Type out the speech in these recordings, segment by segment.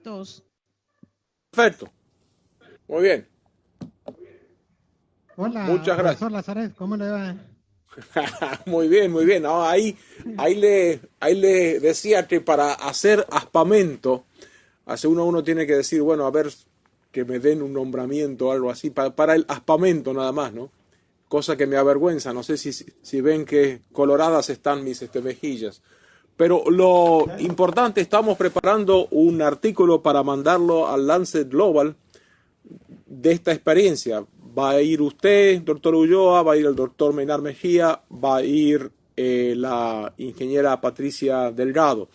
Todos. Perfecto, muy bien, Hola, muchas gracias. profesor Lazaret, ¿cómo le va? Muy bien, muy bien. No, ahí le decía que para hacer aspamento, hace uno tiene que decir, bueno, a ver que me den un nombramiento o algo así, para el aspamento nada más, ¿no? Cosa que me avergüenza, no sé si ven que coloradas están mis mejillas. Pero lo importante, estamos preparando un artículo para mandarlo al Lancet Global de esta experiencia. Va a ir usted, doctor Ulloa, va a ir el doctor Meinar Mejía, va a ir la ingeniera Patricia Delgado.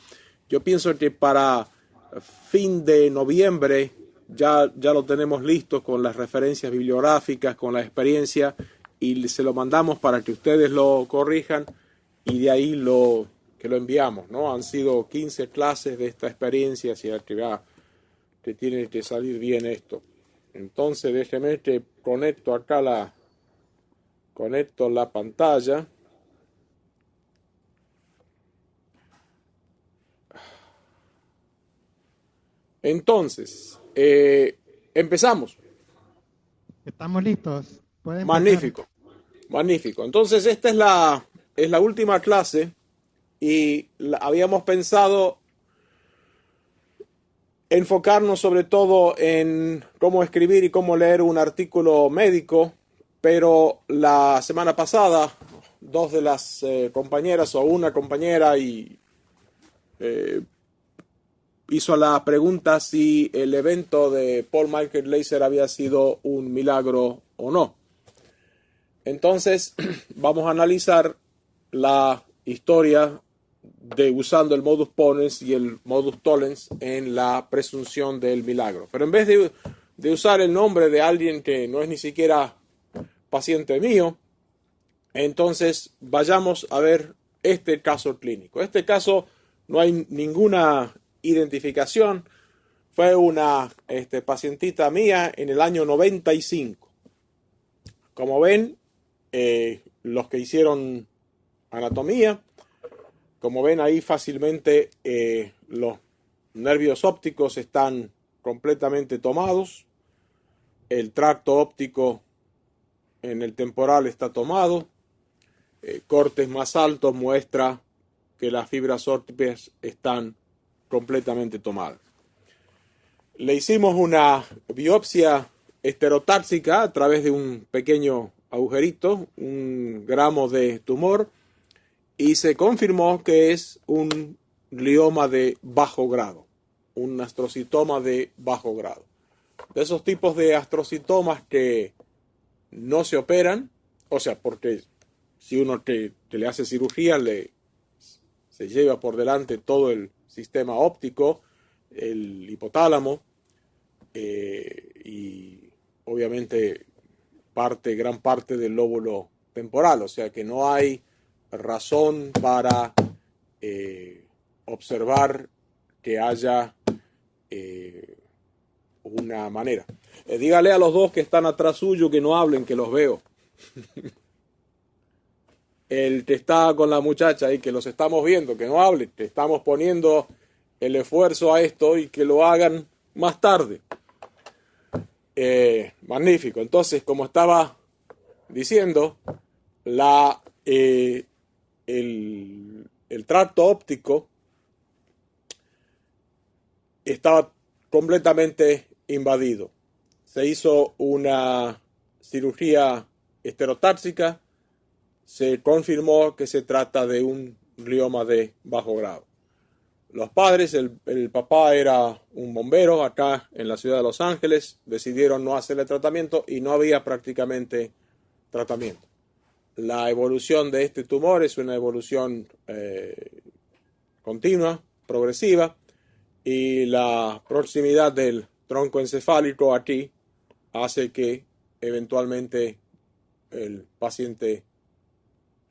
Yo pienso que para fin de noviembre ya lo tenemos listo con las referencias bibliográficas, con la experiencia, y se lo mandamos para que ustedes lo corrijan y de ahí que lo enviamos, ¿no? Han sido 15 clases de esta experiencia, así que tiene que salir bien esto. Entonces déjeme que conecto la pantalla. Entonces, empezamos. Estamos listos. Puede empezar. Magnífico, magnífico. Entonces esta es la última clase y habíamos pensado enfocarnos sobre todo en cómo escribir y cómo leer un artículo médico, pero la semana pasada dos de las compañeras o una compañera eh, hizo la pregunta si el evento de Paul Michael Glaser había sido un milagro o no. Entonces vamos a analizar la historia de usando el modus ponens y el modus tollens en la presunción del milagro. Pero en vez de usar el nombre de alguien que no es ni siquiera paciente mío, entonces vayamos a ver este caso clínico. Este caso no hay ninguna identificación. Fue una pacientita mía en el año 95. Como ven, los que hicieron anatomía, como ven ahí fácilmente, los nervios ópticos están completamente tomados, el tracto óptico en el temporal está tomado, cortes más altos muestra que las fibras ópticas están completamente tomadas. Le hicimos una biopsia esterotáxica a través de un pequeño agujerito, 1 gramo de tumor, y se confirmó que es un glioma de bajo grado, un astrocitoma de bajo grado. De esos tipos de astrocitomas que no se operan, o sea, porque si uno que le hace cirugía se lleva por delante todo el sistema óptico, el hipotálamo, y obviamente gran parte del lóbulo temporal, o sea que no hay razón para observar que haya una manera. Dígale a los dos que están atrás suyo que no hablen, que los veo. El que está con la muchacha y que los estamos viendo, que no hablen, que estamos poniendo el esfuerzo a esto y que lo hagan más tarde. Magnífico. Entonces, como estaba diciendo, el tracto óptico estaba completamente invadido. Se hizo una cirugía esterotáxica, se confirmó que se trata de un glioma de bajo grado. Los padres, el papá era un bombero acá en la ciudad de Los Ángeles, decidieron no hacerle tratamiento y no había prácticamente tratamiento. La evolución de este tumor es una evolución continua, progresiva, y la proximidad del tronco encefálico aquí hace que eventualmente el paciente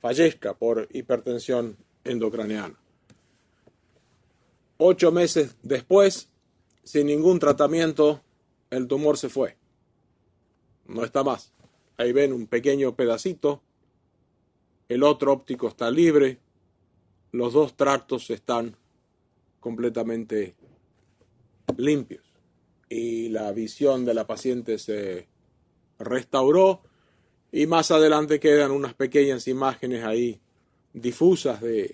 fallezca por hipertensión endocraniana. 8 meses después, sin ningún tratamiento, el tumor se fue. No está más. Ahí ven un pequeño pedacito. El otro óptico está libre. Los dos tractos están completamente limpios. Y la visión de la paciente se restauró. Y más adelante quedan unas pequeñas imágenes ahí difusas de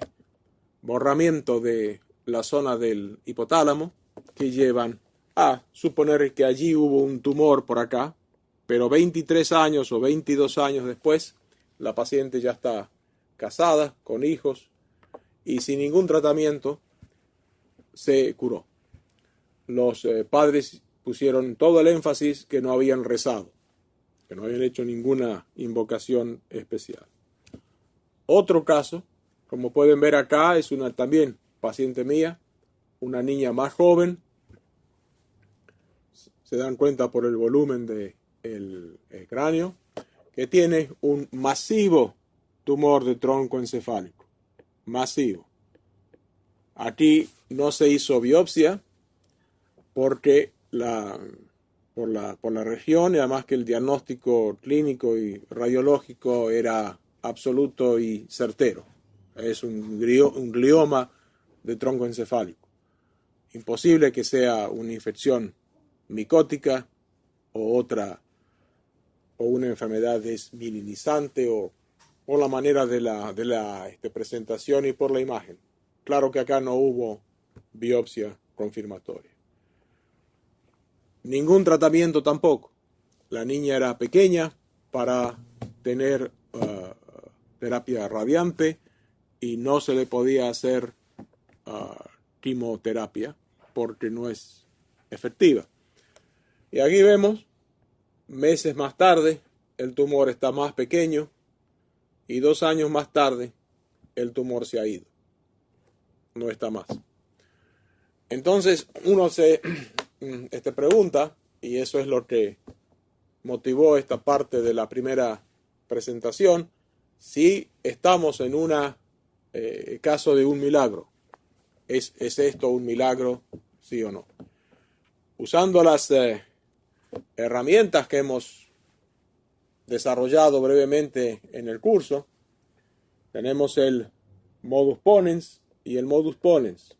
borramiento de la zona del hipotálamo que llevan a suponer que allí hubo un tumor por acá, pero 23 años o 22 años después, la paciente ya está casada, con hijos, y sin ningún tratamiento se curó. Los padres pusieron todo el énfasis que no habían rezado, que no habían hecho ninguna invocación especial. Otro caso, como pueden ver acá, es una también paciente mía, una niña más joven. Se dan cuenta por el volumen del cráneo, que tiene un masivo tumor de tronco encefálico. Masivo. Aquí no se hizo biopsia porque por la región, y además que el diagnóstico clínico y radiológico era absoluto y certero. Es un glioma de tronco encefálico. Imposible que sea una infección micótica o una enfermedad desmielinizante o la manera de la presentación y por la imagen. Claro que acá no hubo biopsia confirmatoria. Ningún tratamiento tampoco. La niña era pequeña para tener terapia radiante y no se le podía hacer quimioterapia porque no es efectiva. Y aquí vemos, meses más tarde, el tumor está más pequeño y 2 años más tarde, el tumor se ha ido. No está más. Entonces, uno se pregunta, y eso es lo que motivó esta parte de la primera presentación, si estamos en un caso de un milagro. ¿Es esto un milagro, sí o no? Usando las herramientas que hemos desarrollado brevemente en el curso, tenemos el modus ponens y el modus ponens.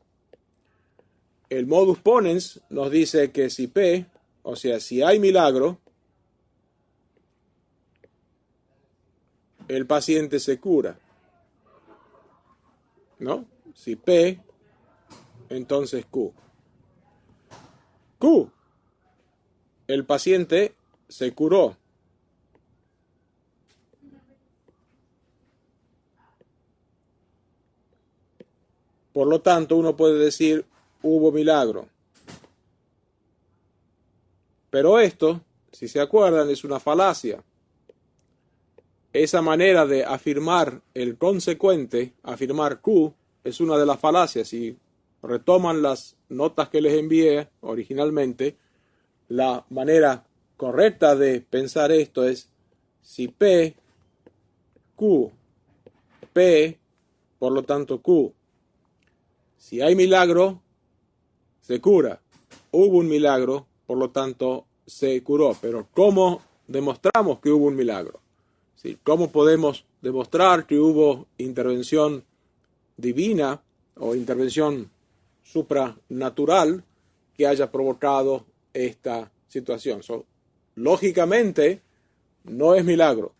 El modus ponens nos dice que si P, o sea, si hay milagro, el paciente se cura. ¿No? Si P, entonces Q. Q, el paciente se curó. Por lo tanto, uno puede decir, hubo milagro. Pero esto, si se acuerdan, es una falacia. Esa manera de afirmar el consecuente, afirmar Q, es una de las falacias. Si retoman las notas que les envié originalmente, la manera correcta de pensar esto es si P, Q, P, por lo tanto Q. Si hay milagro, se cura. Hubo un milagro, por lo tanto se curó. Pero ¿cómo demostramos que hubo un milagro? ¿Sí? ¿Cómo podemos demostrar que hubo intervención divina o intervención supranatural que haya provocado esta situación? Lógicamente, no es milagro,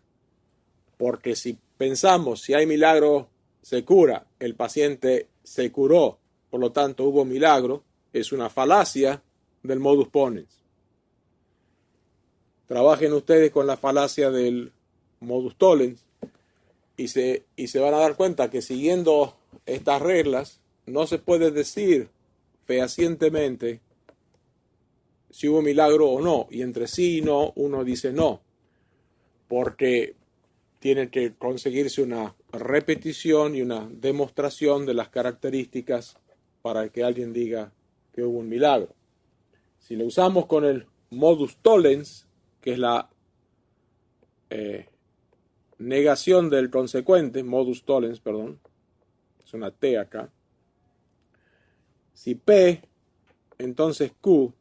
porque si pensamos, si hay milagro, se cura, el paciente se curó, por lo tanto hubo milagro, es una falacia del modus ponens. Trabajen ustedes con la falacia del modus tollens y se van a dar cuenta que siguiendo estas reglas no se puede decir fehacientemente si hubo milagro o no, y entre sí y no, uno dice no, porque tiene que conseguirse una repetición y una demostración de las características para que alguien diga que hubo un milagro. Si lo usamos con el modus tollens, que es la negación del consecuente, modus tollens, perdón, es una T acá. Si P, entonces Q,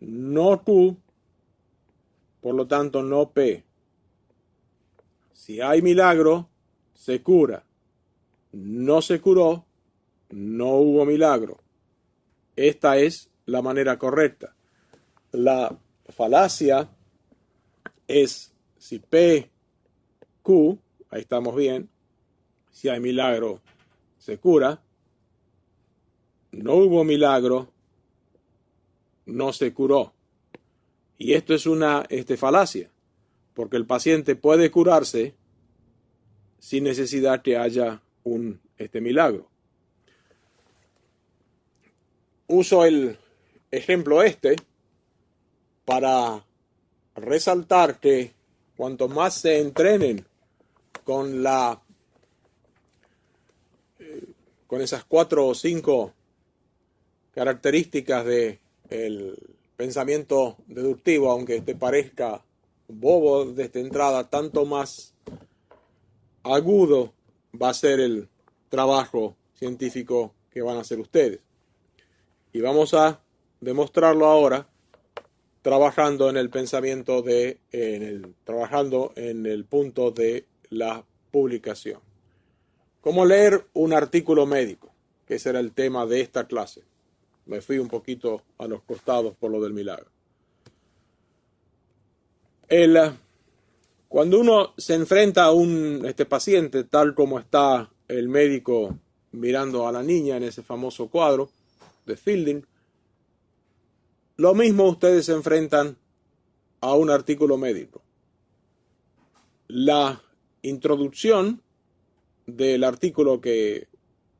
no Q, por lo tanto no P. Si hay milagro, se cura. No se curó, no hubo milagro. Esta es la manera correcta. La falacia es si P, Q, ahí estamos bien, si hay milagro, se cura. No hubo milagro, no se curó. Y esto es una falacia, porque el paciente puede curarse sin necesidad que haya un milagro. Uso el ejemplo para resaltar que cuanto más se entrenen con con esas 4 o 5 características del pensamiento deductivo, aunque te parezca bobo desde entrada, tanto más agudo va a ser el trabajo científico que van a hacer ustedes. Y vamos a demostrarlo ahora trabajando en el pensamiento trabajando en el punto de la publicación. ¿Cómo leer un artículo médico? Que ese era el tema de esta clase. Me fui un poquito a los costados por lo del milagro. Cuando uno se enfrenta a un paciente, tal como está el médico mirando a la niña en ese famoso cuadro de Fielding, lo mismo ustedes se enfrentan a un artículo médico. La introducción del artículo que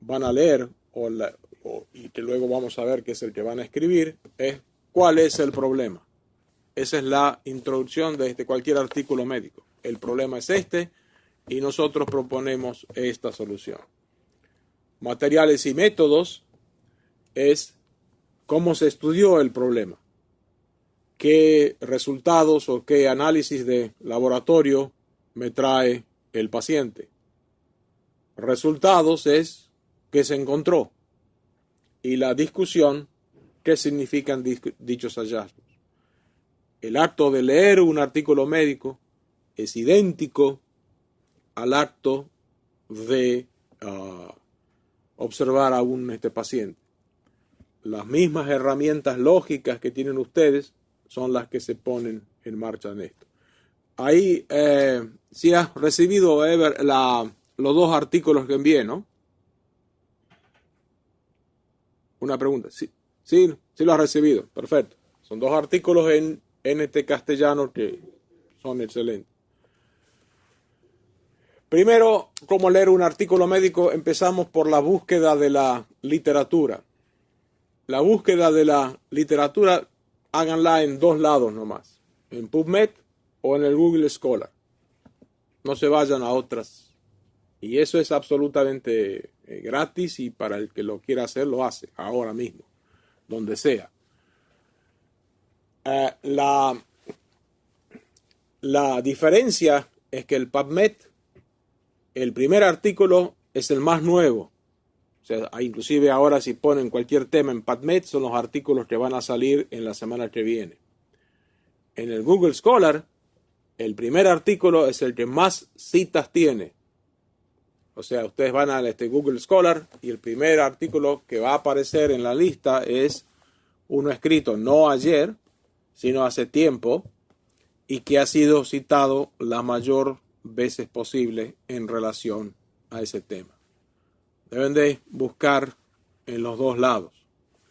van a leer y que luego vamos a ver que es el que van a escribir es ¿cuál es el problema? Esa es la introducción de cualquier artículo médico. El problema es y nosotros proponemos esta solución. Materiales y métodos es cómo se estudió el problema, qué resultados o qué análisis de laboratorio me trae el paciente. Resultados es qué se encontró y la discusión, qué significan dichos hallazgos. El acto de leer un artículo médico es idéntico al acto de observar a un paciente. Las mismas herramientas lógicas que tienen ustedes son las que se ponen en marcha en esto. Ahí sí has recibido, Ever, los 2 artículos que envié, ¿no? Una pregunta. Sí lo has recibido. Perfecto. Son 2 artículos en castellano que son excelentes. Primero, cómo leer un artículo médico, empezamos por la búsqueda de la literatura. La búsqueda de la literatura, háganla en 2 lados nomás, en PubMed o en el Google Scholar. No se vayan a otras. Y eso es absolutamente gratis y para el que lo quiera hacer, lo hace ahora mismo, donde sea. La diferencia es que el PubMed, el primer artículo es el más nuevo. O sea, inclusive ahora si ponen cualquier tema en PubMed son los artículos que van a salir en la semana que viene. En el Google Scholar, el primer artículo es el que más citas tiene. O sea, ustedes van a Google Scholar y el primer artículo que va a aparecer en la lista es uno escrito no ayer, sino hace tiempo y que ha sido citado la mayor veces posible en relación a ese tema. Deben de buscar en los 2 lados.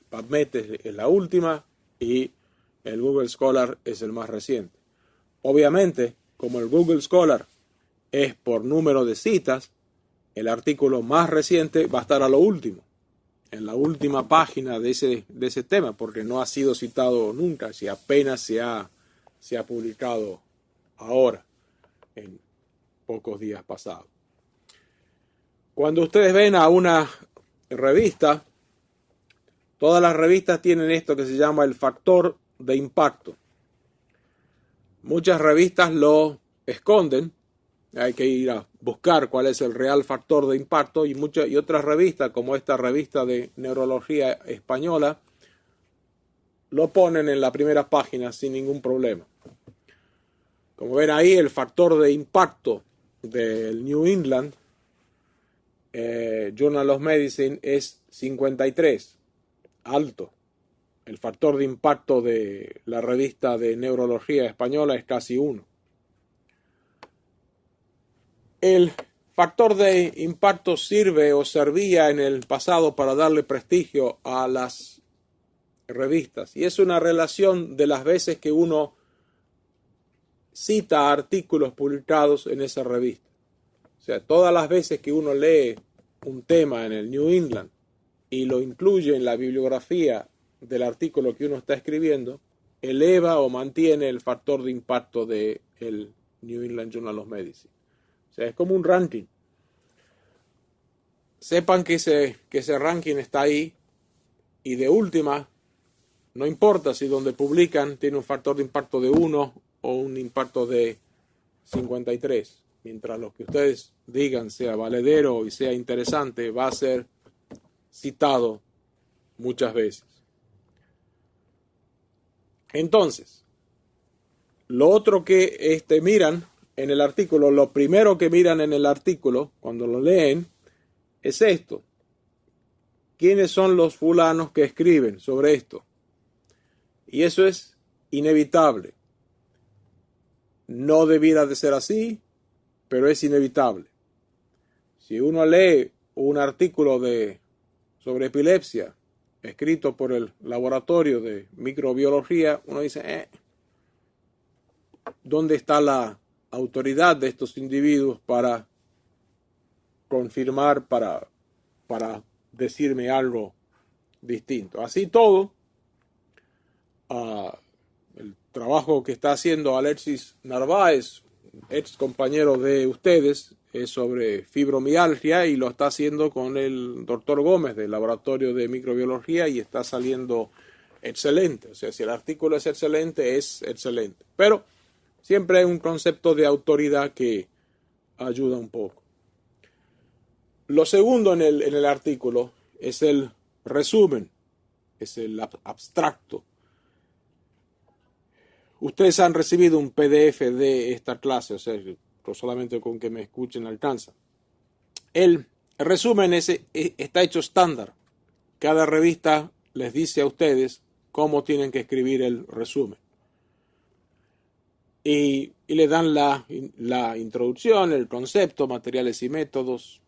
PubMed es la última y el Google Scholar es el más reciente. Obviamente, como el Google Scholar es por número de citas, el artículo más reciente va a estar a lo último, en la última página de ese tema, porque no ha sido citado nunca, si apenas se ha publicado ahora, en pocos días pasados. Cuando ustedes ven a una revista, todas las revistas tienen esto que se llama el factor de impacto. Muchas revistas lo esconden, hay que ir a buscar cuál es el real factor de impacto y otras revistas, como esta revista de neurología española, lo ponen en la primera página sin ningún problema. Como ven ahí, el factor de impacto del New England Journal of Medicine es 53, alto. El factor de impacto de la revista de neurología española es casi 1. El factor de impacto sirve o servía en el pasado para darle prestigio a las revistas. Y es una relación de las veces que uno cita artículos publicados en esa revista. O sea, todas las veces que uno lee un tema en el New England y lo incluye en la bibliografía del artículo que uno está escribiendo, eleva o mantiene el factor de impacto del New England Journal of Medicine. O sea, es como un ranking. Sepan que ese ranking está ahí y de última, no importa si donde publican tiene un factor de impacto de 1 o un impacto de 53. Mientras lo que ustedes digan sea valedero y sea interesante, va a ser citado muchas veces. Entonces, lo otro que miran en el artículo, lo primero que miran en el artículo, cuando lo leen, es esto. ¿Quiénes son los fulanos que escriben sobre esto? Y eso es inevitable. No debiera de ser así, pero es inevitable. Si uno lee un artículo sobre epilepsia escrito por el laboratorio de microbiología, uno dice, ¿dónde está la autoridad de estos individuos para confirmar, para decirme algo distinto? Así todo, el trabajo que está haciendo Alexis Narváez, ex compañero de ustedes, es sobre fibromialgia y lo está haciendo con el doctor Gómez del laboratorio de microbiología y está saliendo excelente. O sea, si el artículo es excelente, es excelente. Pero siempre hay un concepto de autoridad que ayuda un poco. Lo segundo en el artículo es el resumen, es el abstracto. Ustedes han recibido un PDF de esta clase, o sea, no solamente con que me escuchen alcanza. El resumen está hecho estándar. Cada revista les dice a ustedes cómo tienen que escribir el resumen. Y le dan la introducción, el concepto, materiales y métodos.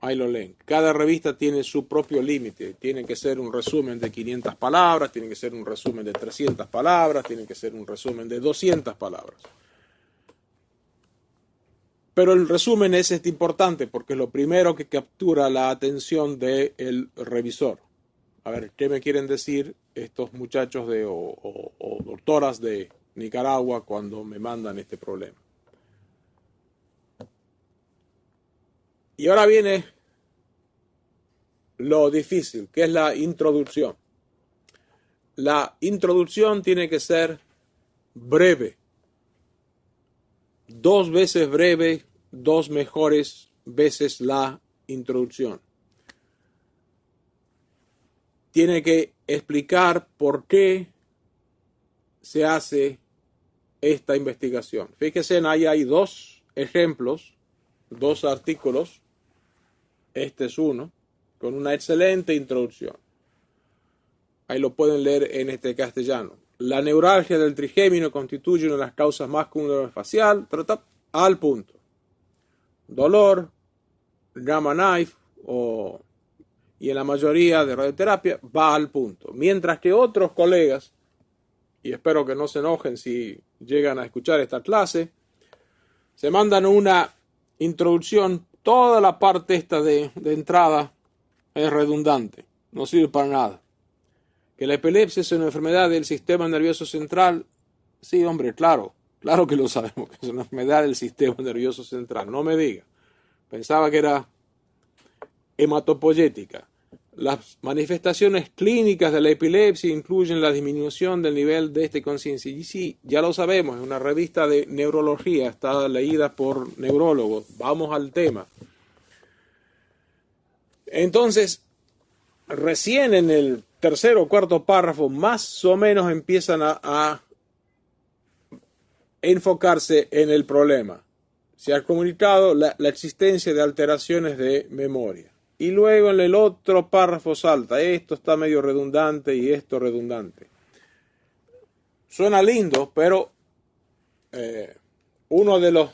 Ahí lo leen. Cada revista tiene su propio límite. Tiene que ser un resumen de 500 palabras, tiene que ser un resumen de 300 palabras, tiene que ser un resumen de 200 palabras. Pero el resumen es importante porque es lo primero que captura la atención del revisor. A ver, ¿qué me quieren decir estos muchachos o doctoras de Nicaragua cuando me mandan este problema? Y ahora viene lo difícil, que es la introducción. La introducción tiene que ser breve. 2 veces breve, 2 mejores veces la introducción. Tiene que explicar por qué se hace esta investigación. Fíjense, ahí hay 2 ejemplos, 2 artículos. Este es uno, con una excelente introducción. Ahí lo pueden leer en castellano. La neuralgia del trigémino constituye una de las causas más comunes del dolor facial, al punto. Dolor, gamma knife, y en la mayoría de radioterapia, va al punto. Mientras que otros colegas, y espero que no se enojen si llegan a escuchar esta clase, se mandan una introducción, toda la parte esta de entrada es redundante, no sirve para nada. Que la epilepsia es una enfermedad del sistema nervioso central, sí, hombre, claro que lo sabemos, que es una enfermedad del sistema nervioso central, no me diga. Pensaba que era hematopoyética. Las manifestaciones clínicas de la epilepsia incluyen la disminución del nivel de conciencia. Y sí, ya lo sabemos, es una revista de neurología, está leída por neurólogos. Vamos al tema. Entonces, recién en el 3º o 4º párrafo, más o menos empiezan a enfocarse en el problema. Se ha comunicado la existencia de alteraciones de memoria. y luego en el otro párrafo salta, esto está medio redundante y esto redundante. Suena lindo, pero uno de los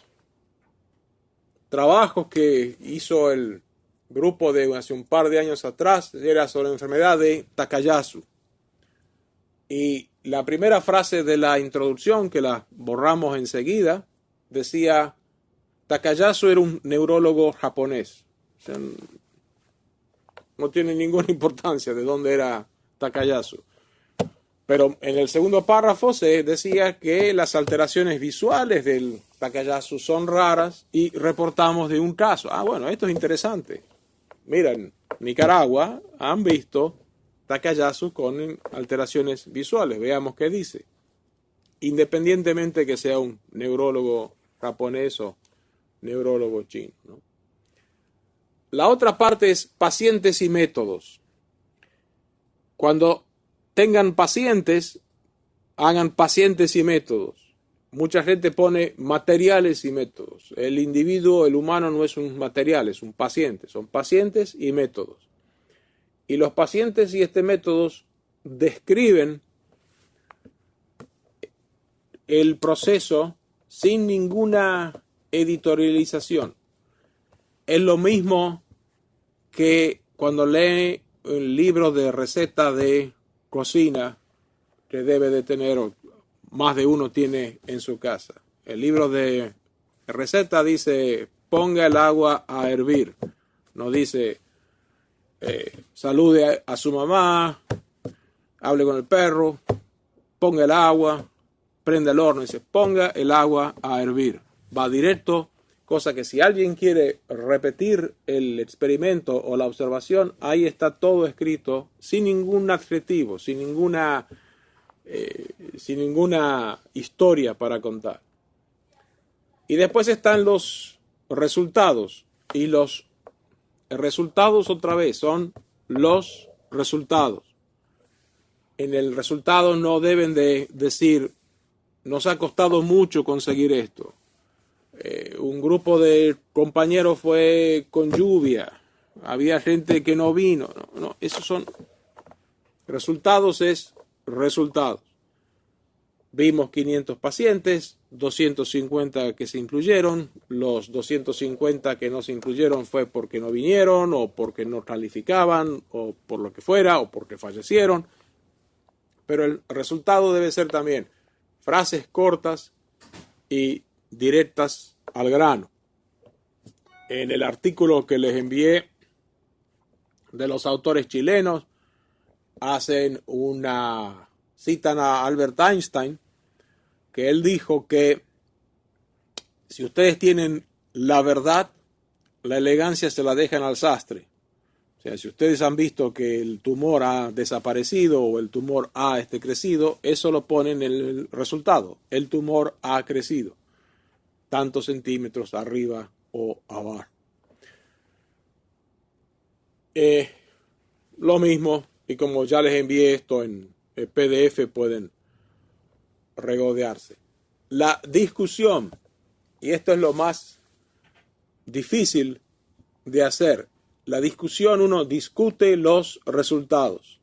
trabajos que hizo el grupo de hace un par de años atrás era sobre la enfermedad de Takayasu. Y la primera frase de la introducción, que la borramos enseguida, decía, Takayasu era un neurólogo japonés. O sea, no tiene ninguna importancia de dónde era Takayasu. Pero en el segundo párrafo se decía que las alteraciones visuales del Takayasu son raras y reportamos de un caso. Ah, bueno, esto es interesante. Mira, en Nicaragua han visto Takayasu con alteraciones visuales. Veamos qué dice. Independientemente que sea un neurólogo japonés o neurólogo chino, ¿no? La otra parte es pacientes y métodos. Cuando tengan pacientes, hagan pacientes y métodos. Mucha gente pone materiales y métodos. El individuo, el humano no es un material, es un paciente. Son pacientes y métodos. Y los pacientes y métodos describen el proceso sin ninguna editorialización. Es lo mismo que cuando lee un libro de receta de cocina que debe de tener, o más de uno tiene en su casa. El libro de receta dice, ponga el agua a hervir. No dice, salude a su mamá, hable con el perro, ponga el agua, prenda el horno. Dice, ponga el agua a hervir. Va directo, cosa que si alguien quiere repetir el experimento o la observación, ahí está todo escrito, sin ningún adjetivo, sin ninguna historia para contar. Y después están los resultados. Y los resultados otra vez son los resultados. En el resultado no deben de decir, nos ha costado mucho conseguir esto. Un grupo de compañeros fue con lluvia. Había gente que no vino. No, esos son resultados, es resultados. Vimos 500 pacientes, 250 que se incluyeron, los 250 que no se incluyeron fue porque no vinieron o porque no calificaban o por lo que fuera o porque fallecieron. Pero el resultado debe ser también frases cortas y directas al grano. En el artículo que les envié de los autores chilenos, citan a Albert Einstein, que él dijo que si ustedes tienen la verdad, la elegancia se la dejan al sastre. O sea, si ustedes han visto que el tumor ha desaparecido o el tumor ha crecido, eso lo ponen en el resultado. El tumor ha crecido tantos centímetros arriba o abajo. Lo mismo, y como ya les envié esto en el PDF, pueden regodearse. La discusión, y esto es lo más difícil de hacer. La discusión, uno discute los resultados.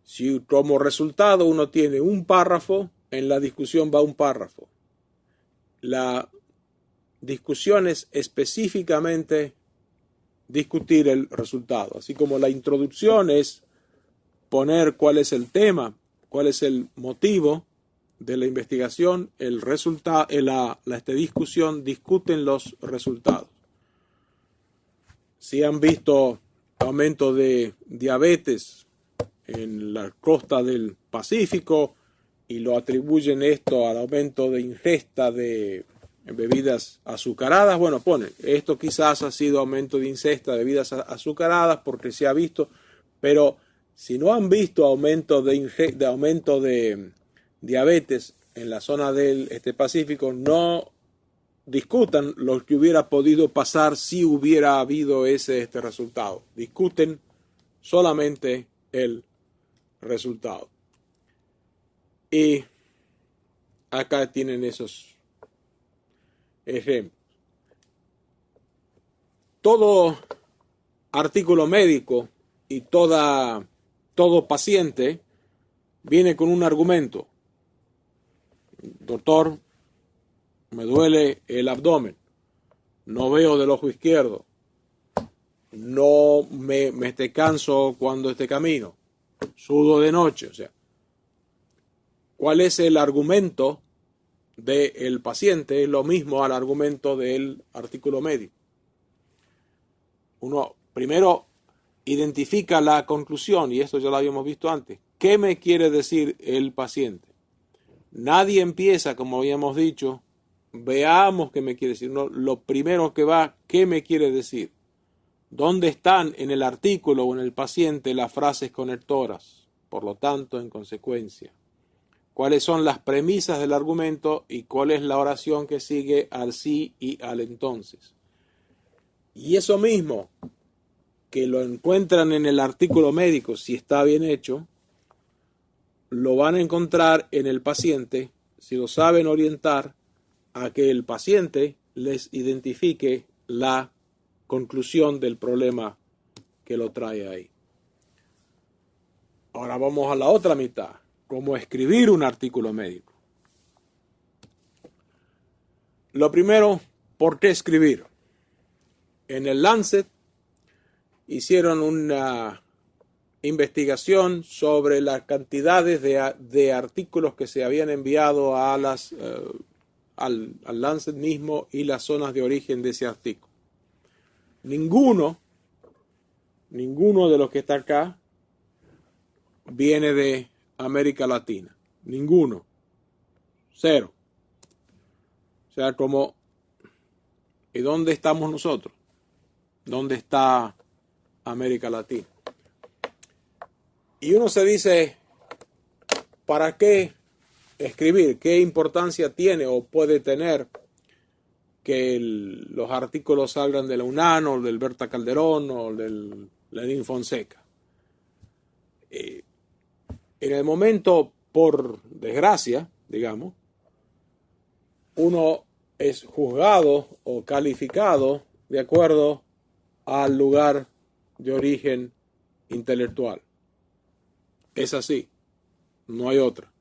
Si como resultado uno tiene un párrafo, en la discusión va un párrafo. La discusión es específicamente discutir el resultado. Así como la introducción es poner cuál es el tema, cuál es el motivo de la investigación, el resultado, esta discusión discuten los resultados. Si han visto aumento de diabetes en la costa del Pacífico y lo atribuyen esto al aumento de ingesta de bebidas azucaradas, bueno, ponen, esto quizás ha sido aumento de ingesta de bebidas azucaradas porque se ha visto, pero si no han visto aumento de diabetes en la zona del Pacífico, no discutan lo que hubiera podido pasar si hubiera habido ese resultado. Discuten solamente el resultado. Y acá tienen esos ejemplos. Todo artículo médico y todo paciente viene con un argumento. Doctor, me duele el abdomen, no veo del ojo izquierdo, no me canso cuando camino, sudo de noche. O sea, ¿cuál es el argumento del paciente? Es lo mismo al argumento del artículo médico. Uno primero identifica la conclusión, y esto ya lo habíamos visto antes. ¿Qué me quiere decir el paciente? Nadie empieza, como habíamos dicho, veamos qué me quiere decir. No, lo primero que va, ¿qué me quiere decir? ¿Dónde están en el artículo o en el paciente las frases conectoras? Por lo tanto, en consecuencia, ¿cuáles son las premisas del argumento y cuál es la oración que sigue al sí y al entonces? Y eso mismo, que lo encuentran en el artículo médico, si está bien hecho, lo van a encontrar en el paciente, si lo saben orientar, a que el paciente les identifique la conclusión del problema que lo trae ahí. Ahora vamos a la otra mitad, cómo escribir un artículo médico. Lo primero, ¿por qué escribir? En el Lancet hicieron una investigación sobre las cantidades de artículos que se habían enviado a al Lancet mismo y las zonas de origen de ese artículo. Ninguno de los que está acá viene de América Latina. Ninguno. Cero. O sea, ¿y dónde estamos nosotros? ¿Dónde está América Latina? Y uno se dice, ¿para qué escribir? ¿Qué importancia tiene o puede tener que los artículos salgan de la UNAM o del Berta Calderón o del Lenín Fonseca? En el momento, por desgracia, digamos, uno es juzgado o calificado de acuerdo al lugar de origen intelectual. Es así, no hay otra.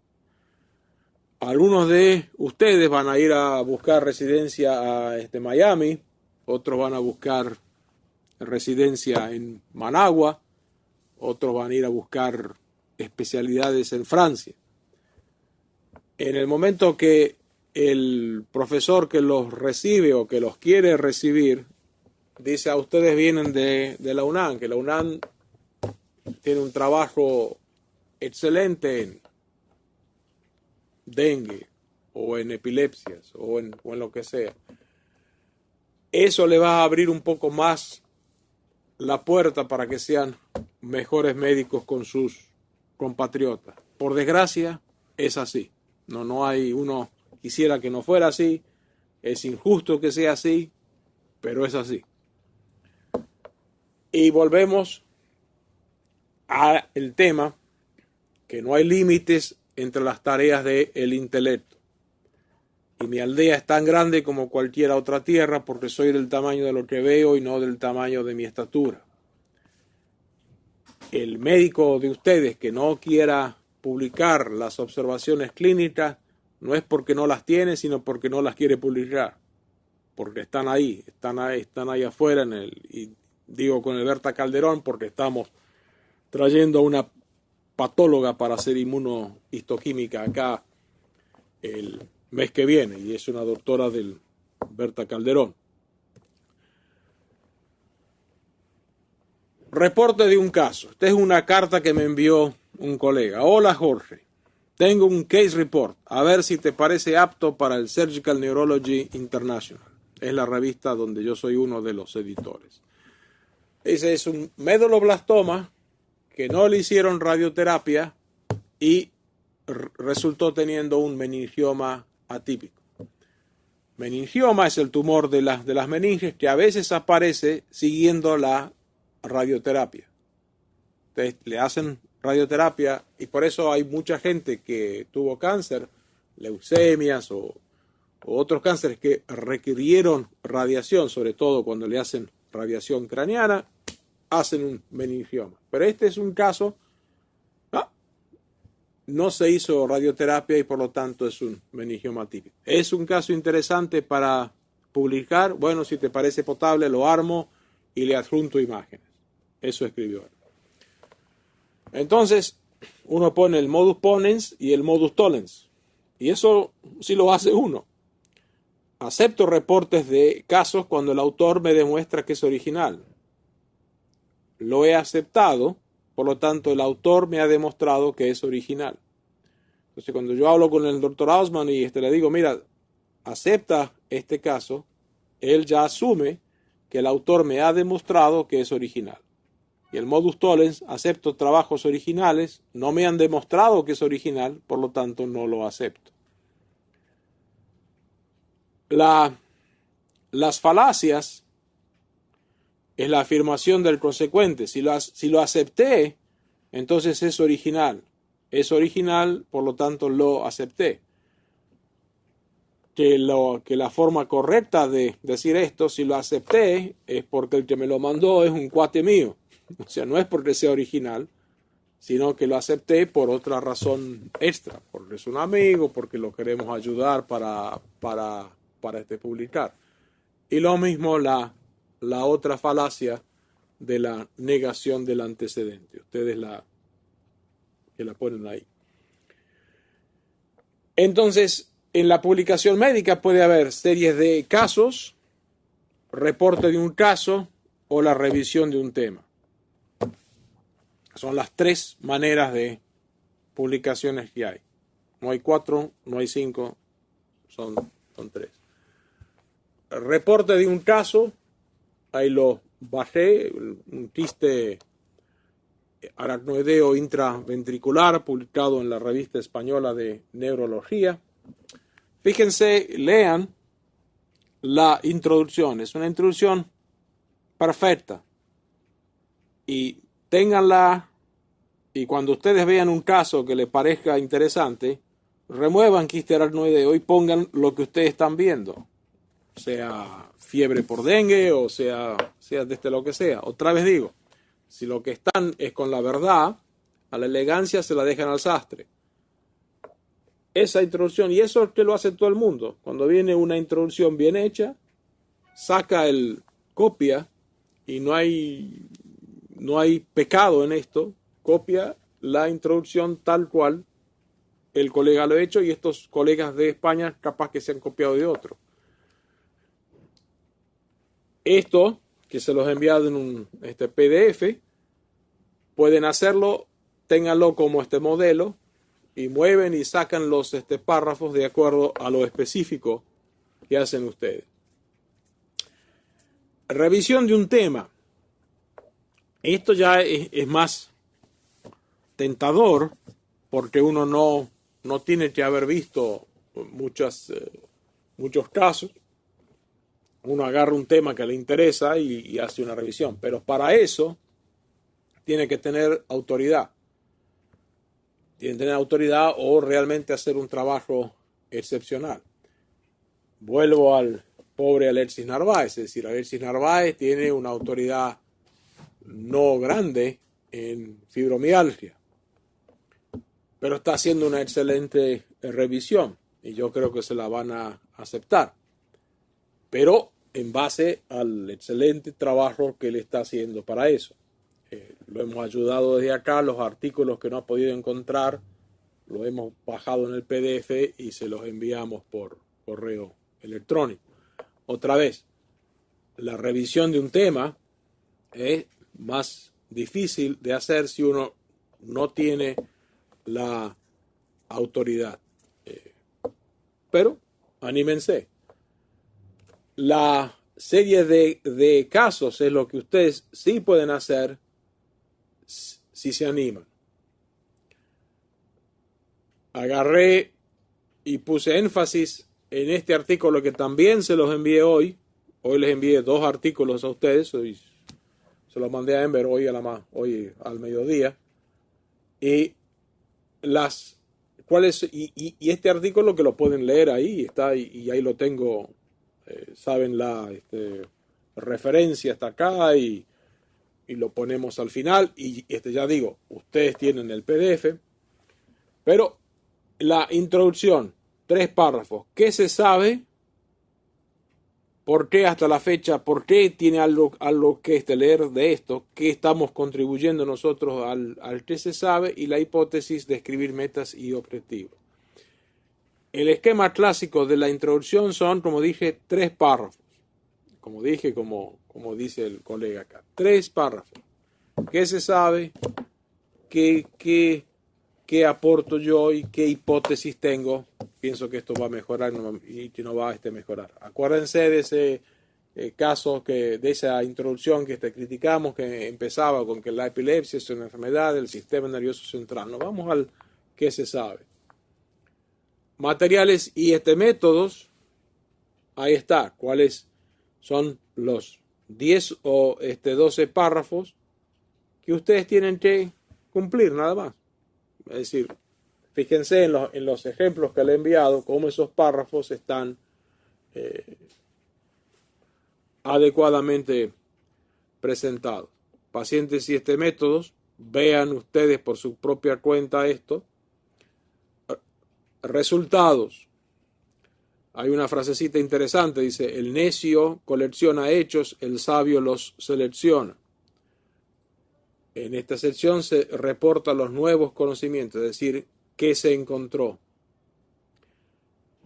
Algunos de ustedes van a ir a buscar residencia a Miami, otros van a buscar residencia en Managua, otros van a ir a buscar especialidades en Francia. En el momento que el profesor que los recibe o que los quiere recibir dice, a ustedes vienen de la UNAM, que la UNAM tiene un trabajo excelente en dengue o en epilepsias o en lo que sea. Eso le va a abrir un poco más la puerta para que sean mejores médicos con sus compatriotas. Por desgracia, es así. No hay, uno quisiera que no fuera así, es injusto que sea así, pero es así. Y volvemos al tema que no hay límites entre las tareas del intelecto. Y mi aldea es tan grande como cualquier otra tierra porque soy del tamaño de lo que veo y no del tamaño de mi estatura. El médico de ustedes que no quiera publicar las observaciones clínicas no es porque no las tiene, sino porque no las quiere publicar. Porque están ahí afuera y digo con el Berta Calderón porque estamos trayendo a una patóloga para hacer inmunohistoquímica acá el mes que viene y es una doctora del Berta Calderón. Reporte de un caso. Esta es una carta que me envió un colega. Hola Jorge, tengo un case report. A ver si te parece apto para el Surgical Neurology International. Es la revista donde yo soy uno de los editores. Ese es un medulloblastoma que no le hicieron radioterapia y resultó teniendo un meningioma atípico. Meningioma es el tumor de las meninges que a veces aparece siguiendo la radioterapia. Entonces le hacen radioterapia y por eso hay mucha gente que tuvo cáncer, leucemias o otros cánceres que requirieron radiación, sobre todo cuando le hacen radiación craneana hacen un meningioma. Pero este es un caso, no se hizo radioterapia y por lo tanto es un meningioma típico. Es un caso interesante para publicar. Bueno, si te parece potable, lo armo y le adjunto imágenes. Eso escribió él. Entonces, uno pone el modus ponens y el modus tollens. Y eso sí lo hace uno. Acepto reportes de casos cuando el autor me demuestra que es original. Lo he aceptado, por lo tanto el autor me ha demostrado que es original. Entonces cuando yo hablo con el doctor Hausman y le digo, mira, acepta este caso, él ya asume que el autor me ha demostrado que es original. Y el modus tollens, acepto trabajos originales, no me han demostrado que es original, por lo tanto no lo acepto. Las falacias es la afirmación del consecuente. Si lo acepté, entonces es original. Es original, por lo tanto lo acepté. Que la forma correcta de decir esto, si lo acepté, es porque el que me lo mandó es un cuate mío. O sea, no es porque sea original, sino que lo acepté por otra razón extra, porque es un amigo, porque lo queremos ayudar para publicar. Y lo mismo la otra falacia de la negación del antecedente. Ustedes que la ponen ahí. Entonces, en la publicación médica puede haber series de casos, reporte de un caso o la revisión de un tema. Son las tres maneras de publicaciones que hay. No hay 4, no hay 5, son 3. El reporte de un caso, ahí lo bajé, un quiste aracnoideo intraventricular publicado en la revista española de neurología. Fíjense, lean la introducción, es una introducción perfecta y ténganla, y cuando ustedes vean un caso que les parezca interesante, remuevan quiste aracnoideo y pongan lo que ustedes están viendo, sea fiebre por dengue o sea desde lo que sea. Otra vez digo, si lo que están es con la verdad, a la elegancia se la dejan al sastre. Esa introducción, y eso es que lo hace todo el mundo, cuando viene una introducción bien hecha, saca el copia, y no hay pecado en esto, copia la introducción tal cual el colega lo ha hecho, y estos colegas de España capaz que se han copiado de otro. Esto, que se los he enviado en un PDF, pueden hacerlo, ténganlo como este modelo, y mueven y sacan los párrafos de acuerdo a lo específico que hacen ustedes. Revisión de un tema. Esto ya es más tentador porque uno no tiene que haber visto muchos casos. Uno agarra un tema que le interesa y hace una revisión. Pero para eso tiene que tener autoridad. Tiene que tener autoridad o realmente hacer un trabajo excepcional. Vuelvo al pobre Alexis Narváez. Es decir, Alexis Narváez tiene una autoridad no grande en fibromialgia, pero está haciendo una excelente revisión y yo creo que se la van a aceptar, pero en base al excelente trabajo que él está haciendo para eso. Lo hemos ayudado desde acá, los artículos que no ha podido encontrar los hemos bajado en el PDF y se los enviamos por correo electrónico. Otra vez, la revisión de un tema es más difícil de hacer si uno no tiene la autoridad. Pero anímense. La serie de casos es lo que ustedes sí pueden hacer si se animan. Agarré y puse énfasis en este artículo que también se los envié hoy. Hoy les envié 2 artículos a ustedes. Hoy se los mandé a Ember hoy al mediodía. Y este artículo que lo pueden leer ahí, está y ahí lo tengo, saben la referencia está acá y y lo ponemos al final. Y ya digo, ustedes tienen el PDF, pero la introducción, 3 párrafos. ¿Qué se sabe? ¿Por qué hasta la fecha? ¿Por qué tiene algo que leer de esto? ¿Qué estamos contribuyendo nosotros al que se sabe? Y la hipótesis de escribir metas y objetivos. El esquema clásico de la introducción son, como dije, 3 párrafos. Como dije, como dice el colega acá. 3 párrafos. ¿Qué se sabe? ¿Qué aporto yo y qué hipótesis tengo? Pienso que esto va a mejorar y que no va a mejorar. Acuérdense de ese caso, de esa introducción que criticamos, que empezaba con que la epilepsia es una enfermedad del sistema nervioso central. Nos vamos al qué se sabe. Materiales y métodos. Ahí está. ¿Cuáles son los 10 o 12 párrafos que ustedes tienen que cumplir, nada más? Es decir, fíjense en los ejemplos que le he enviado, cómo esos párrafos están adecuadamente presentados. Pacientes y métodos, vean ustedes por su propia cuenta esto. Resultados. Hay una frasecita interesante, dice, el necio colecciona hechos, el sabio los selecciona. En esta sección se reporta los nuevos conocimientos, es decir, qué se encontró.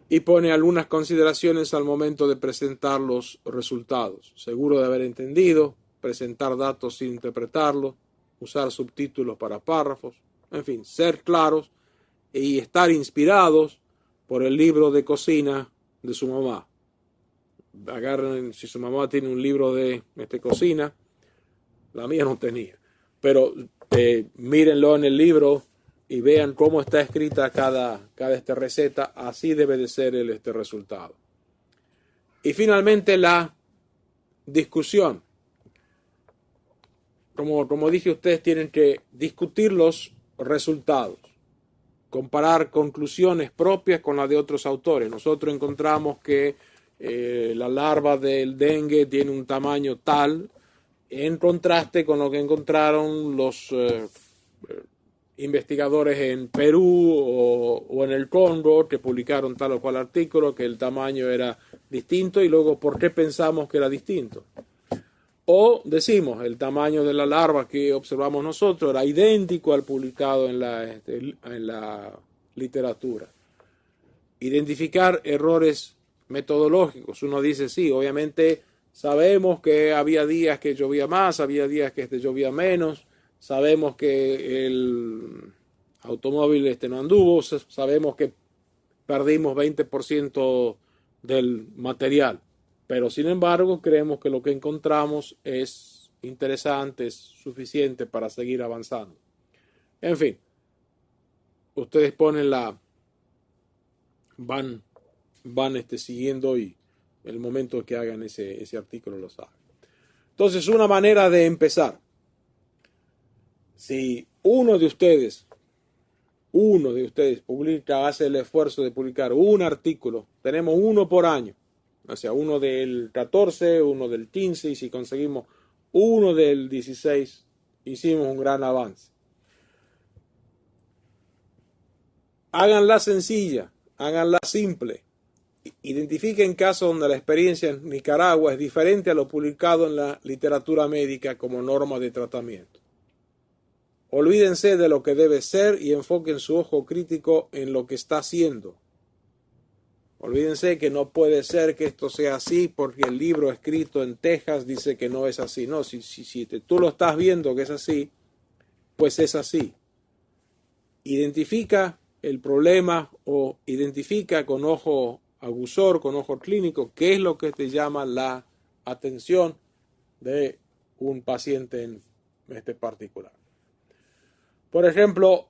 Y pone algunas consideraciones al momento de presentar los resultados. Seguro de haber entendido, presentar datos sin interpretarlos, usar subtítulos para párrafos, en fin, ser claros y estar inspirados por el libro de cocina de su mamá. Agarren, si su mamá tiene un libro de cocina, la mía no tenía. Pero mírenlo en el libro y vean cómo está escrita cada receta. Así debe de ser el resultado. Y finalmente la discusión. Como dije, ustedes tienen que discutir los resultados. Comparar conclusiones propias con las de otros autores. Nosotros encontramos que la larva del dengue tiene un tamaño tal, en contraste con lo que encontraron los investigadores en Perú o en el Congo, que publicaron tal o cual artículo, que el tamaño era distinto, y luego por qué pensamos que era distinto. O decimos, el tamaño de la larva que observamos nosotros era idéntico al publicado en la literatura. Identificar errores metodológicos. Uno dice, sí, obviamente sabemos que había días que llovía más, había días que llovía menos, sabemos que el automóvil no anduvo, sabemos que perdimos 20% del material. Pero sin embargo, creemos que lo que encontramos es interesante, es suficiente para seguir avanzando. En fin, ustedes ponen van siguiendo y el momento que hagan ese artículo lo saben. Entonces, una manera de empezar. Si uno de ustedes hace el esfuerzo de publicar un artículo, tenemos uno por año. O sea, uno del 14, uno del 15, y si conseguimos uno del 16, hicimos un gran avance. Háganla sencilla, háganla simple. Identifiquen casos donde la experiencia en Nicaragua es diferente a lo publicado en la literatura médica como norma de tratamiento. Olvídense de lo que debe ser y enfoquen su ojo crítico en lo que está haciendo. Olvídense que no puede ser que esto sea así porque el libro escrito en Texas dice que no es así. No, si tú lo estás viendo que es así, pues es así. Identifica el problema o identifica con ojo aguzor, con ojo clínico, qué es lo que te llama la atención de un paciente en particular. Por ejemplo,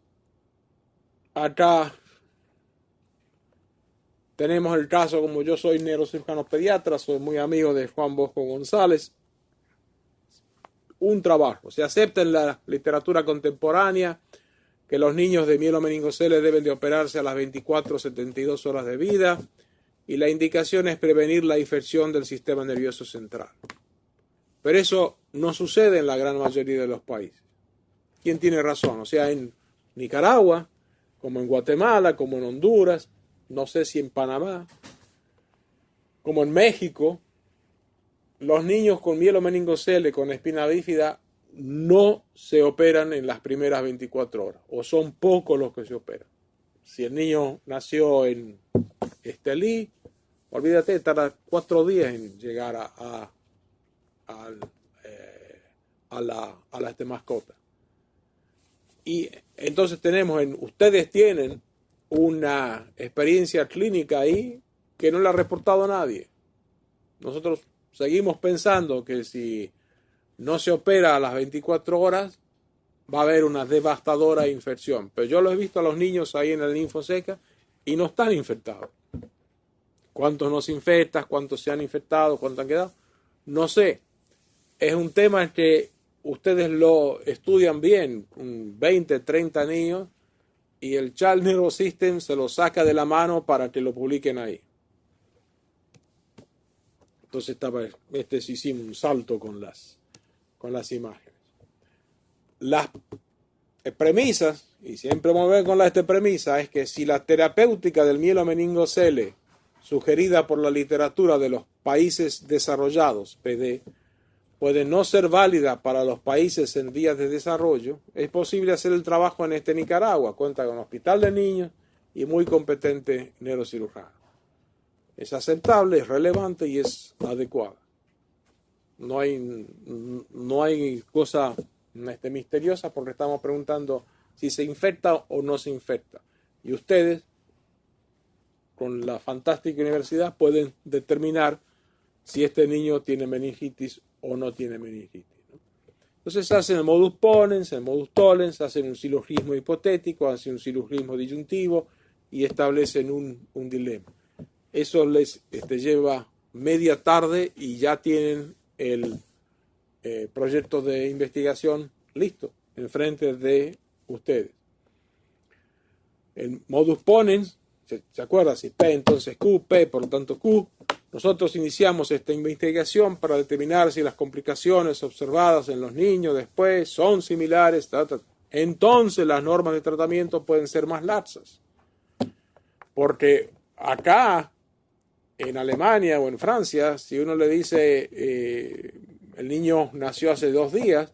acá tenemos el caso, como yo soy neurocirujano pediatra, soy muy amigo de Juan Bosco González. Un trabajo. Se acepta en la literatura contemporánea que los niños de mielomeningocele deben de operarse a las 24 o 72 horas de vida y la indicación es prevenir la infección del sistema nervioso central. Pero eso no sucede en la gran mayoría de los países. ¿Quién tiene razón? O sea, en Nicaragua, como en Guatemala, como en Honduras, no sé si en Panamá, como en México, los niños con mielomeningocele, con espina bífida, no se operan en las primeras 24 horas, o son pocos los que se operan. Si el niño nació en Estelí, olvídate, tarda 4 días en llegar a la mascota. Y entonces ustedes tienen una experiencia clínica ahí que no la ha reportado a nadie. Nosotros seguimos pensando que si no se opera a las 24 horas, va a haber una devastadora infección. Pero yo lo he visto a los niños ahí en el linfoseca y no están infectados. ¿Cuántos no se infectan? ¿Cuántos se han infectado? ¿Cuántos han quedado? No sé. Es un tema que ustedes lo estudian bien, 20, 30 niños, y el Child Neurosystem se lo saca de la mano para que lo publiquen ahí. Entonces hicimos un salto con las imágenes. Las premisas, y siempre vamos a ver con esta premisa, es que si la terapéutica del mielomeningocele sugerida por la literatura de los países desarrollados, PD, puede no ser válida para los países en vías de desarrollo, es posible hacer el trabajo en Nicaragua. Cuenta con un hospital de niños y muy competente neurocirujano. Es aceptable, es relevante y es adecuada. No hay cosa misteriosa porque estamos preguntando si se infecta o no se infecta. Y ustedes, con la fantástica universidad, pueden determinar si este niño tiene meningitis o no tiene meningitis, ¿no? Entonces hacen el modus ponens, el modus tollens, hacen un silogismo hipotético, hacen un silogismo disyuntivo y establecen un dilema. Eso les lleva media tarde y ya tienen el proyecto de investigación listo enfrente de ustedes. El modus ponens, ¿se acuerda? Si P, entonces Q, P, por lo tanto Q. Nosotros iniciamos esta investigación para determinar si las complicaciones observadas en los niños después son similares. Entonces las normas de tratamiento pueden ser más laxas. Porque acá, en Alemania o en Francia, si uno le dice el niño nació hace 2 días,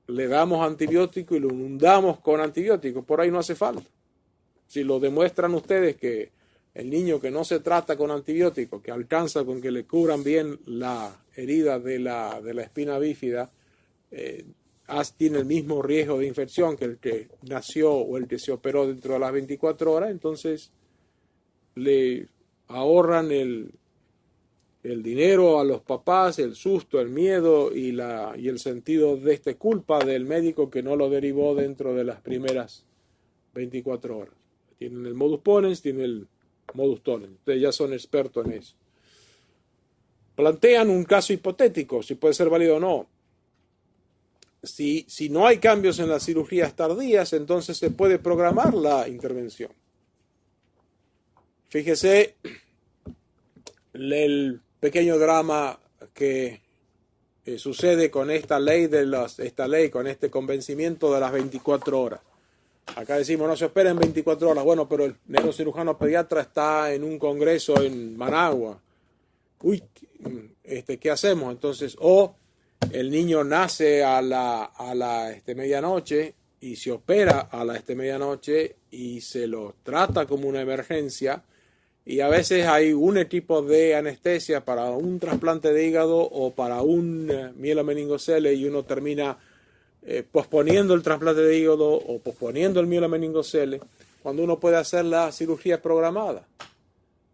le damos antibiótico y lo inundamos con antibióticos. Por ahí no hace falta. Si lo demuestran ustedes que el niño que no se trata con antibióticos, que alcanza con que le cubran bien la herida de la espina bífida, tiene el mismo riesgo de infección que el que nació o el que se operó dentro de las 24 horas, entonces le ahorran el dinero a los papás, el susto, el miedo y el sentido de culpa del médico que no lo derivó dentro de las primeras 24 horas. Tienen el modus ponens, tienen el modus tollens. Ustedes ya son expertos en eso. Plantean un caso hipotético, si puede ser válido o no. Si no hay cambios en las cirugías tardías, entonces se puede programar la intervención. Fíjese el pequeño drama que sucede con esta ley, con este convencimiento de las 24 horas. Acá decimos, no se espera en 24 horas. Bueno, pero el neurocirujano pediatra está en un congreso en Managua. Uy, ¿qué hacemos? Entonces, el niño nace a la medianoche y se opera a la medianoche y se lo trata como una emergencia. Y a veces hay un equipo de anestesia para un trasplante de hígado o para un mielomeningocele y uno termina posponiendo el trasplante de hígado o posponiendo el mielomeningocele cuando uno puede hacer la cirugía programada.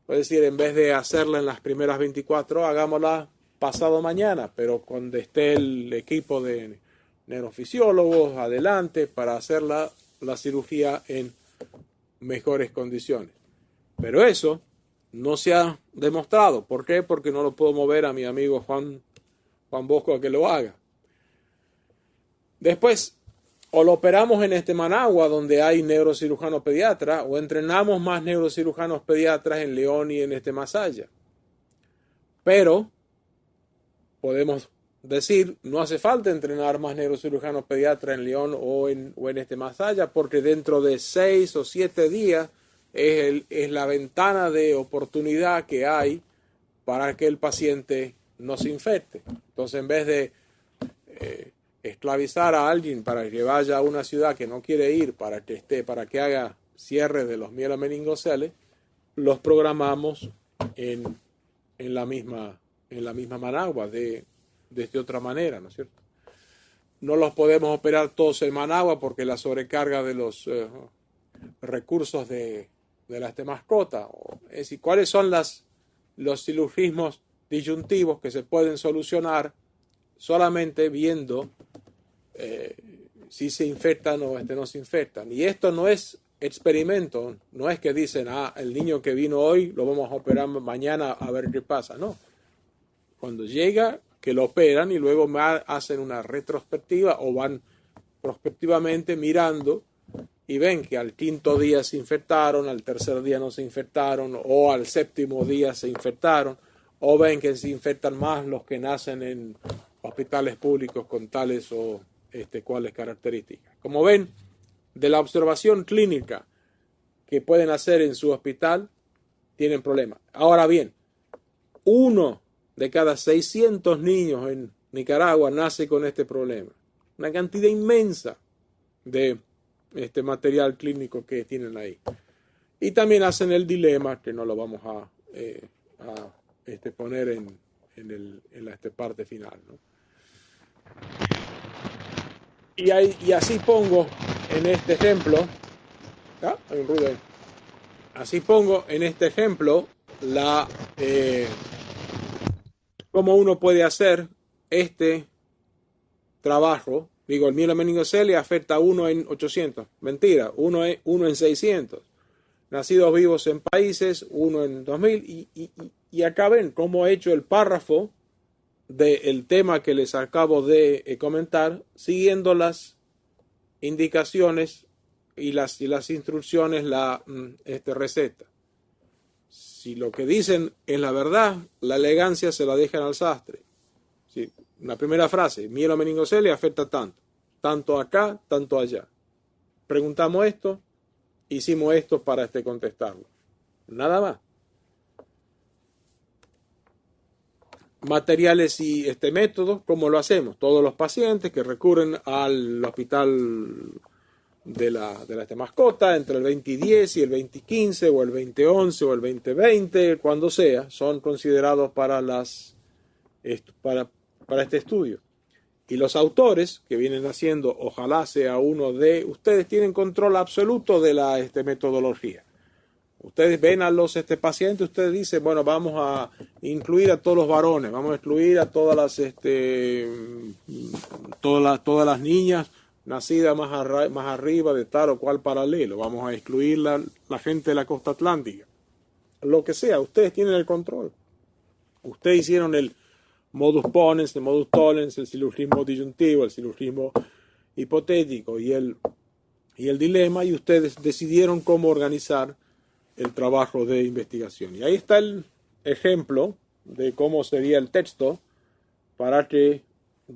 Es decir, en vez de hacerla en las primeras 24, hagámosla pasado mañana, pero cuando esté el equipo de neurofisiólogos adelante para hacer la cirugía en mejores condiciones. Pero eso no se ha demostrado. ¿Por qué? Porque no lo puedo mover a mi amigo Juan Bosco a que lo haga. Después, o lo operamos en Managua, donde hay neurocirujano pediatra, o entrenamos más neurocirujanos pediatras en León y en Masaya. Pero podemos decir, no hace falta entrenar más neurocirujanos pediatras en León o en Masaya, porque dentro de 6 o 7 días es la ventana de oportunidad que hay para que el paciente no se infecte. Entonces, en vez de esclavizar a alguien para que vaya a una ciudad que no quiere ir para que haga cierre de los mielomeningocele, los programamos en la misma Managua de otra manera, ¿no es cierto? No los podemos operar todos en Managua porque la sobrecarga de los recursos de las mascotas. Es decir, ¿cuáles son los silogismos disyuntivos que se pueden solucionar solamente viendo si se infectan o no se infectan? Y esto no es experimento, no es que dicen, el niño que vino hoy lo vamos a operar mañana a ver qué pasa, no. Cuando llega, que lo operan y luego hacen una retrospectiva o van prospectivamente mirando y ven que al 5.º día se infectaron, al 3.er día no se infectaron, o al 7.º día se infectaron, o ven que se infectan más los que nacen en hospitales públicos con tales o cuales características. Como ven, de la observación clínica que pueden hacer en su hospital, tienen problemas. Ahora bien, 1 de cada 600 niños en Nicaragua nace con este problema. Una cantidad inmensa de material clínico que tienen ahí. Y también hacen el dilema, que no lo vamos a poner en la parte final, ¿no? Y así pongo en este ejemplo, hay un ruido ahí. Así pongo en este ejemplo cómo uno puede hacer este trabajo. Digo, el mielomeningocele afecta a 1 en 800. Mentira, 1 en 600. Nacidos vivos en países, 1 en 2000. Y acá ven cómo he hecho el párrafo del tema que les acabo de comentar, siguiendo las indicaciones y las instrucciones, la receta. Si lo que dicen es la verdad, la elegancia se la dejan al sastre. Sí, una primera frase, mielomeningocele afecta tanto acá, tanto allá. Preguntamos esto, hicimos esto para contestarlo. Nada más. Materiales y métodos, ¿cómo lo hacemos? Todos los pacientes que recurren al hospital de la mascota entre el 2010 y el 2015 o el 2011 o el 2020, cuando sea, son considerados para este estudio. Y los autores que vienen haciendo, ojalá sea uno de ustedes, tienen control absoluto de la metodología. Ustedes ven a los pacientes, ustedes dicen, bueno, vamos a incluir a todos los varones, vamos a excluir a todas las niñas nacidas más arriba de tal o cual paralelo, vamos a excluir la gente de la costa atlántica. Lo que sea, ustedes tienen el control. Ustedes hicieron el modus ponens, el modus tollens, el silogismo disyuntivo, el silogismo hipotético y el dilema, y ustedes decidieron cómo organizar el trabajo de investigación. Y ahí está el ejemplo de cómo sería el texto de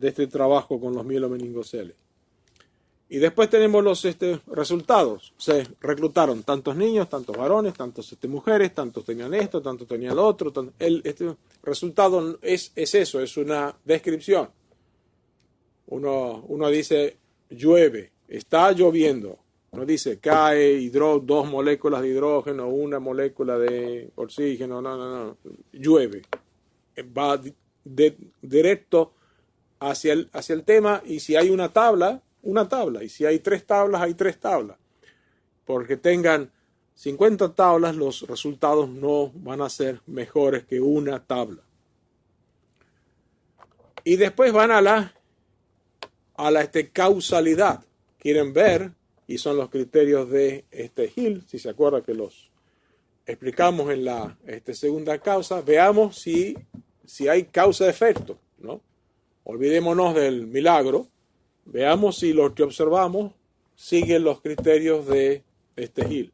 este trabajo con los mielomeningocele. Y después tenemos los resultados. Se reclutaron tantos niños, tantos varones, tantas mujeres, tantos tenían esto, tantos tenían lo otro. El resultado es eso, es una descripción. Uno dice llueve, está lloviendo. No dice cae 2 moléculas de hidrógeno, 1 molécula de oxígeno, no. Llueve. Va directo hacia el tema, y si hay una tabla, y si hay 3 tablas, hay 3 tablas. Porque tengan 50 tablas, los resultados no van a ser mejores que una tabla. Y después van a la causalidad. Quieren ver, y son los criterios de Hill, si se acuerda que los explicamos en la segunda causa. Veamos si hay causa-efecto, ¿no? Olvidémonos del milagro. Veamos si lo que observamos sigue los criterios de Hill.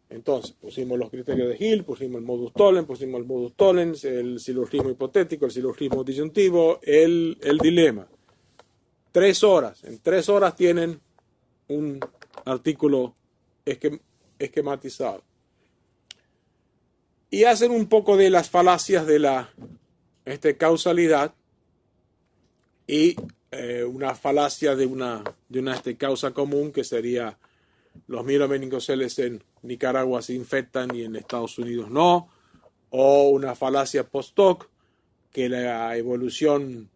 Entonces, pusimos los criterios de Hill, pusimos el modus tollens, el silogismo hipotético, el silogismo disyuntivo, el dilema. 3 horas. En 3 horas tienen un artículo esquematizado. Y hacen un poco de las falacias de la causalidad y una falacia de una causa común que sería los mielomeningoceles en Nicaragua se infectan y en Estados Unidos no, o una falacia post-hoc que la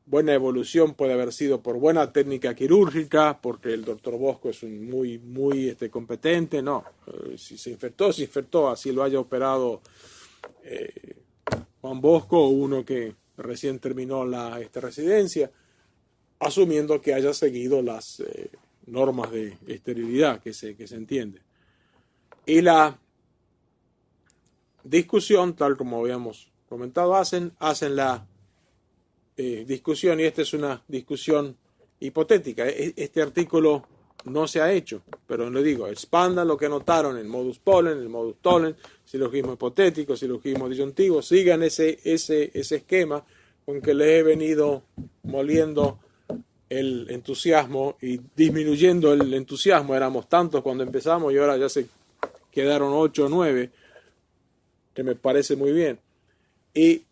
buena evolución puede haber sido por buena técnica quirúrgica, porque el doctor Bosco es muy competente. No, si se infectó, así lo haya operado Juan Bosco o uno que recién terminó la residencia, asumiendo que haya seguido las normas de esterilidad que se entiende. Y la discusión, tal como habíamos comentado, hacen la discusión, y esta es una discusión hipotética. Este artículo no se ha hecho, pero le digo, expandan lo que anotaron en modus pollen, el modus tollens, silogismo hipotético, silogismo disyuntivo, sigan ese esquema con que les he venido moliendo el entusiasmo y disminuyendo el entusiasmo. Éramos tantos cuando empezamos y ahora ya se quedaron 8 o 9, que me parece muy bien. Y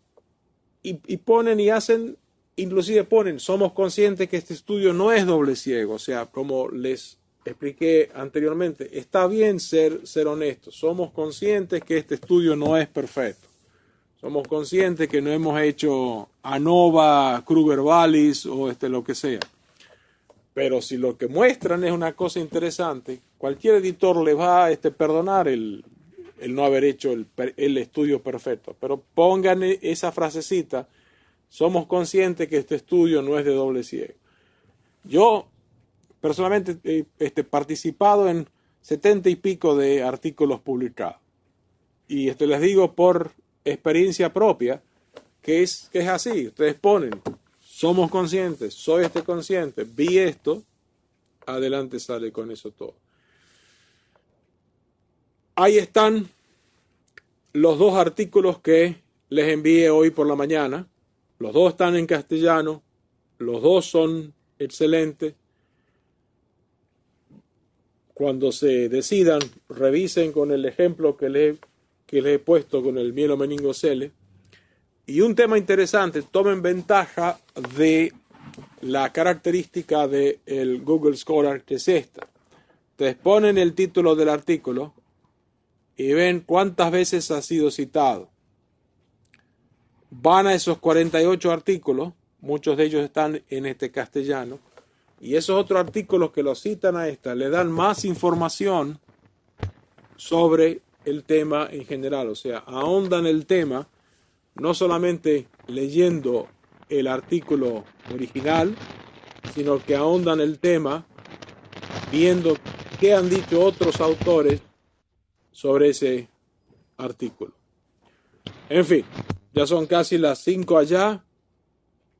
ponen y hacen, inclusive ponen, somos conscientes que este estudio no es doble ciego. O sea, como les expliqué anteriormente, está bien ser honestos. Somos conscientes que este estudio no es perfecto. Somos conscientes que no hemos hecho ANOVA, Kruger-Wallis o lo que sea. Pero si lo que muestran es una cosa interesante, cualquier editor le va a perdonar el no haber hecho el estudio perfecto. Pero pongan esa frasecita, somos conscientes que este estudio no es de doble ciego. Yo personalmente he participado en 70 y pico de artículos publicados. Y les digo por experiencia propia que es así. Ustedes ponen, somos conscientes, soy consciente, vi esto, adelante sale con eso todo. Ahí están los 2 artículos que les envié hoy por la mañana. Los 2 están en castellano, los 2 son excelentes. Cuando se decidan, revisen con el ejemplo que les he puesto con el mielomeningocele. Y un tema interesante, tomen ventaja de la característica del Google Scholar, que es esta. Ustedes ponen el título del artículo y ven cuántas veces ha sido citado. Van a esos 48 artículos, muchos de ellos están en castellano, y esos otros artículos que lo citan a le dan más información sobre el tema en general. O sea, ahondan el tema, no solamente leyendo el artículo original, sino que ahondan el tema viendo qué han dicho otros autores sobre ese artículo. En fin, ya son casi las 5 allá.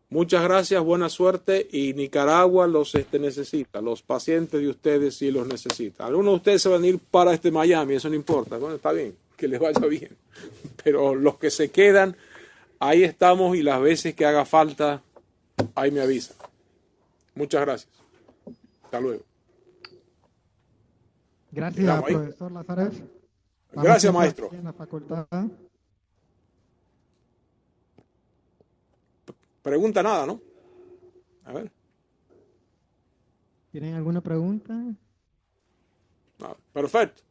Muchas gracias, buena suerte, y Nicaragua los necesita, los pacientes de ustedes sí los necesitan. Algunos de ustedes se van a ir para Miami, eso no importa, bueno, está bien, que les vaya bien, pero los que se quedan, ahí estamos, y las veces que haga falta, ahí me avisan. Muchas gracias. Hasta luego. Gracias, profesor Lazares. Gracias, maestro. En la facultad. Pregunta nada, ¿no? A ver. ¿Tienen alguna pregunta? No, perfecto.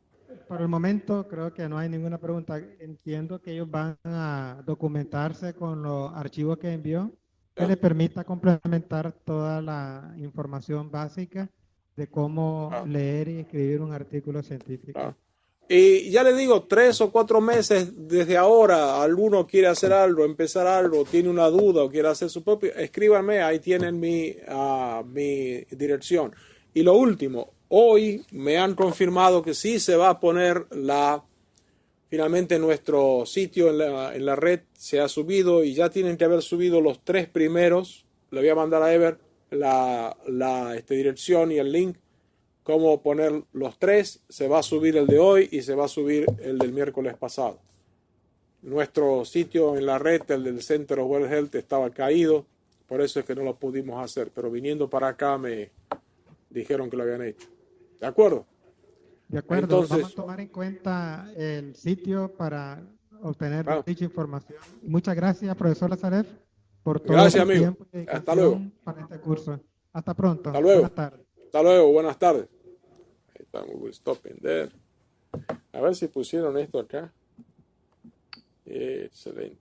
Por el momento creo que no hay ninguna pregunta. Entiendo que ellos van a documentarse con los archivos que envió, que les permita complementar toda la información básica de cómo leer y escribir un artículo científico. Y ya le digo, 3 o 4 meses desde ahora, alguno quiere hacer algo, empezar algo, tiene una duda o quiere hacer su propio, escríbanme, ahí tienen mi dirección. Y lo último, hoy me han confirmado que sí se va a poner finalmente nuestro sitio en la red se ha subido, y ya tienen que haber subido los 3 primeros. Le voy a mandar a Ever la dirección y el link cómo poner los tres. Se va a subir el de hoy y se va a subir el del miércoles pasado. Nuestro sitio en la red, el del Center of Well Health, estaba caído, por eso es que no lo pudimos hacer, pero viniendo para acá me dijeron que lo habían hecho. ¿De acuerdo? De acuerdo, Entonces, vamos a tomar en cuenta el sitio para obtener bueno, dicha información. Muchas gracias, profesor Lazarev, por todo gracias, su amigo. tiempo y Hasta luego. dedicación para este curso. Hasta pronto. Hasta luego. Buenas tardes. Hasta luego. Buenas tardes. Ahí está, we will stop in there. A ver si pusieron esto acá. Excelente.